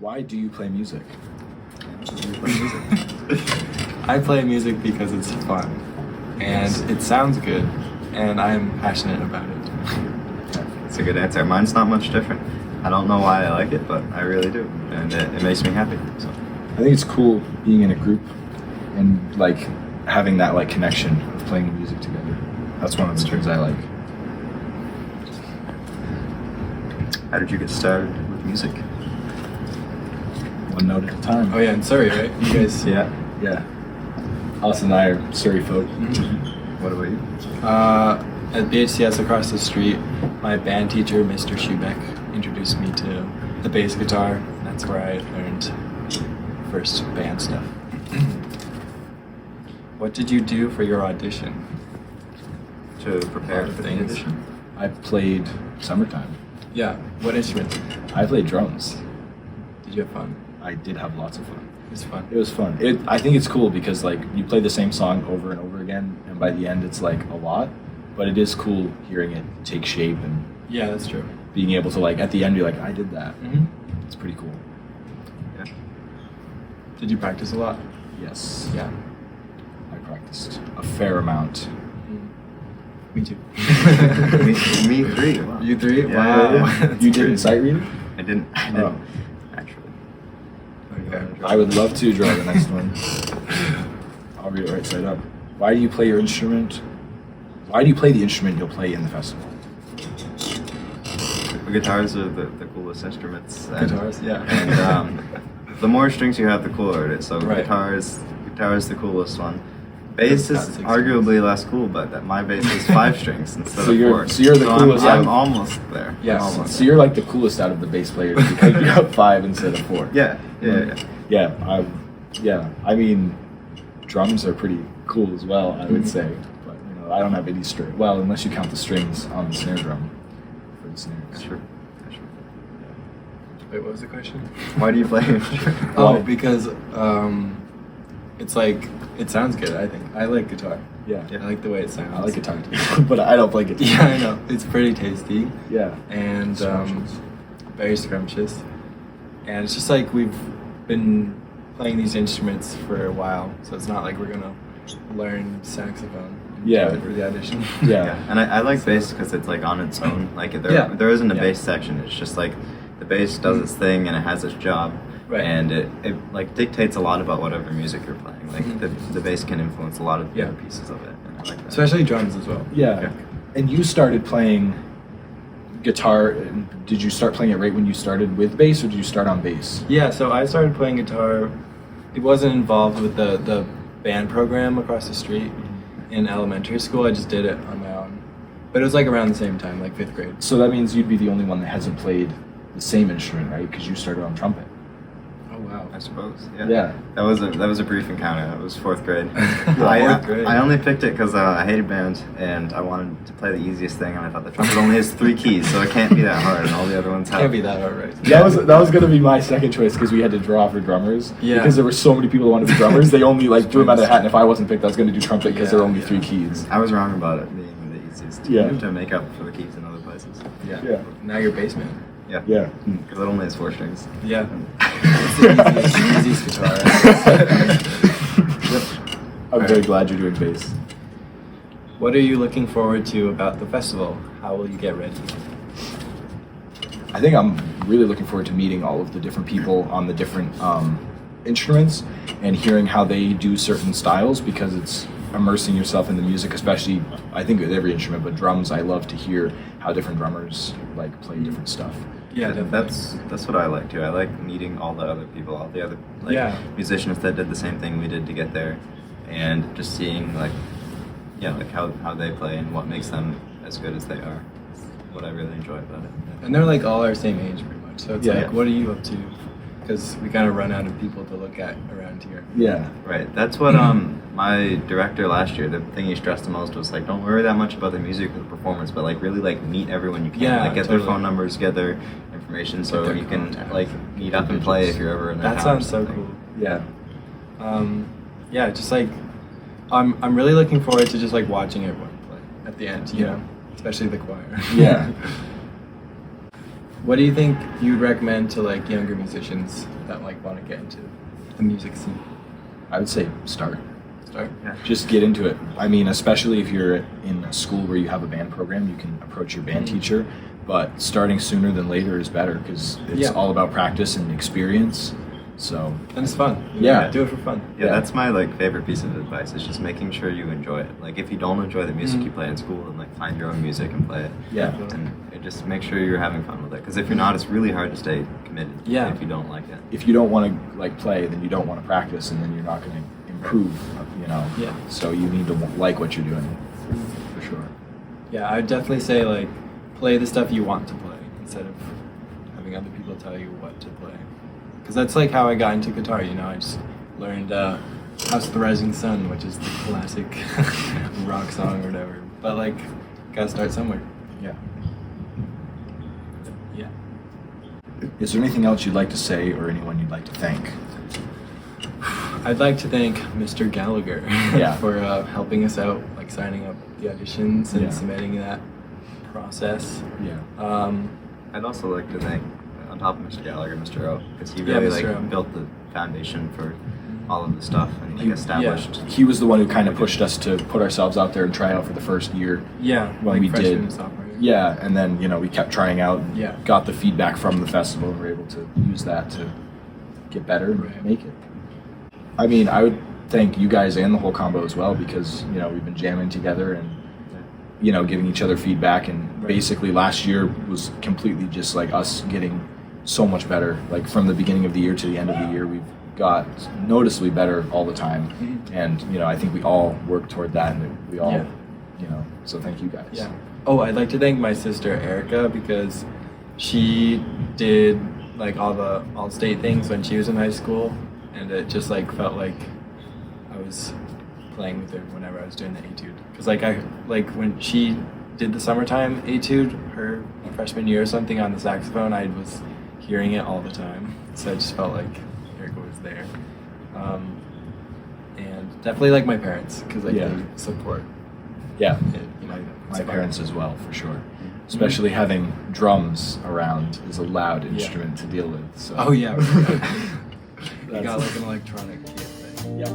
Why do you play music? I play music because it's fun and it sounds good and I'm passionate about it. It's a good answer. Mine's not much different. I don't know why I like it, but I really do, and it makes me happy. So I think it's cool being in a group and like having that like connection of playing the music together. That's one of the things I like. how did you get started with music? One note at a time. Oh yeah, in Surrey, right? You guys? Yeah. Us and I are Surrey folk. What about you? At BHCS across the street, my band teacher, Mr. Schubeck, introduced me to the bass guitar. And that's where I learned first band stuff. What did you do for your audition? To prepare for the things. audition? I played Summertime. Yeah, what instrument? I played drums. Did you have fun? I did have lots of fun. It was fun. It was fun. I think it's cool because like you play the same song over and over again, and by the end it's like a lot. But it is cool hearing it take shape and Yeah, that's true. being able to like at the end be like, I did that. Mm-hmm. It's pretty cool. Yeah. Did you practice a lot? Yes. Yeah. I practiced a fair amount. Me too. me three. Wow. You three? Yeah, Wow. yeah. That's You didn't crazy. sight reading? I didn't Oh. actually. Okay. I would love to draw the next one. I'll read it right side up. Why do you play your instrument? Why do you play the instrument you'll play in the festival? The guitars are the coolest instruments. And, Guitars, yeah. And the more strings you have, the cooler it is. So Right. guitar is the coolest one. Bass That's is got 6 arguably strings. less cool, but my bass is 5 strings instead So of you're- 4. so you're the coolest I'm out- almost there. Yes. Almost. So you're like the coolest out of the bass players because you have 5 instead of 4. Yeah. I mean, drums are pretty cool as well, I would say. But I don't have any string. Well, unless you count the strings on the snare drum for the snares. Sure. Wait, what was the question? Why do you play? Oh, Why? because it's like, it sounds good, I think. I like guitar. Yeah. I like the way it sounds. I like guitar too, but I don't play guitar. Yeah, I know. It's pretty tasty Yeah. and Scrumptious. very scrumptious. And it's just like we've been playing these instruments for a while, so it's not like we're gonna learn saxophone and Yeah. do it for the audition. Yeah. And I like bass because it's like on its own. Like there isn't a Yeah. bass section. It's just like the bass does its thing and it has its job. Right. And it like dictates a lot about whatever music you're playing. Like Mhm. the bass can influence a lot of the Yeah. other pieces of it. And I like that. Especially drums as well. Yeah. And you started playing guitar. Did you start playing it right when you started with bass, or did you start on bass? Yeah, so I started playing guitar. It wasn't involved with the band program across the street in elementary school. I just did it on my own. But it was like around the same time, like 5th grade. So that means you'd be the only one that hasn't played the same instrument, right? Because you started on trumpet. Oh wow. I suppose. Yeah. Yeah. That was a brief encounter. That was 4th grade. Fourth grade. I only picked it because I hated band and I wanted to play the easiest thing, and I thought the trumpet only has 3 keys, so it can't be that hard, and all the other ones have. Can't be that hard, right? That was gonna be my second choice because we had to draw for drummers. Yeah. Because there were so many people who wanted to be drummers, they only like threw them out of the hat. And if I wasn't picked, I was gonna do trumpet because there are only Yeah. 3 keys. I was wrong about it being the easiest. Yeah. You have to make up for the keys in other places. Yeah. Now you're bass man. Yeah. Yeah. Because it only has 4 strings. Yeah. It's the easiest guitar. I'm very glad you're doing bass. What are you looking forward to about the festival? How will you get ready? I think I'm really looking forward to meeting all of the different people on the different instruments and hearing how they do certain styles, because it's immersing yourself in the music, especially I think with every instrument, but drums, I love to hear how different drummers like play different stuff. Yeah, that's what I like too. I like meeting all the other people, all the other musicians that did the same thing we did to get there, and just seeing like how they play and what makes them as good as they are. That's what I really enjoy about it. And they're like all our same age pretty much. So it's Yeah. like, what are you up to? Because we kind of run out of people to look at around here. Yeah. Right. That's what my director last year, the thing he stressed the most was like, don't worry that much about the music or the performance, but like really like meet everyone you can. Yeah, like get their totally. phone numbers, get their information, so Get their you can contact. like meet up and play if you're ever in their That town or sounds so something. cool. Yeah. Yeah, just like I'm really looking forward to just like watching everyone play. at the end, you know, especially the choir. Yeah. What do you think you'd recommend to like younger musicians that like want to get into the music scene? I would say start. Yeah. Just get into it. I mean, especially if you're in a school where you have a band program, you can approach your band teacher, but starting sooner than later is better because it's all about practice and experience. So, and it's fun. Yeah. Do it for fun. Yeah, that's my like favorite piece of advice. Is just making sure you enjoy it. Like if you don't enjoy the music you play in school, then like find your own music and play it. Yeah. And just make sure you're having fun with it. Because if you're not, it's really hard to stay committed. Yeah. If you don't like it. If you don't want to like play, then you don't want to practice, and then you're not going to improve. You know. Yeah. So you need to like what you're doing, for sure. Yeah, I'd definitely say like play the stuff you want to play instead of having other people tell you what to play. Because that's like how I got into guitar, you know, I just learned House of the Rising Sun, which is the classic rock song or whatever. But like, gotta start somewhere. Yeah. Yeah. Is there anything else you'd like to say or anyone you'd like to thank? I'd like to thank Mr. Gallagher for helping us out, like signing up the auditions and submitting that process. Yeah. I'd also like to thank, on top of Mr. Gallagher, Mr. O, because he really Mr. O. built the foundation for all of the stuff and like established. He was the one who kind of pushed us to put ourselves out there and try out for the first year. Yeah, when like we freshman did. and sophomore year. Yeah, and then we kept trying out. And got the feedback from the festival, and were able to use that to get better and make it. I mean, I would thank you guys and the whole combo as well because we've been jamming together and giving each other feedback, and basically last year was completely just like us getting so much better. Like from the beginning of the year to the end of the year, we've got noticeably better all the time, and I think we all work toward that, and we all, so thank you guys. Yeah. Oh, I'd like to thank my sister Erica because she did like all the all-state things when she was in high school, and it just like felt like I was playing with her whenever I was doing the etude. Because like when she did the summertime etude, her freshman year or something on the saxophone, I was hearing it all the time. So I just felt like Erica was there. And definitely like my parents because like they support. Yeah. It, my parents as well, for sure. Especially having drums around is a loud instrument to deal with. So. Oh yeah. You got like an electronic kit thing. Yeah.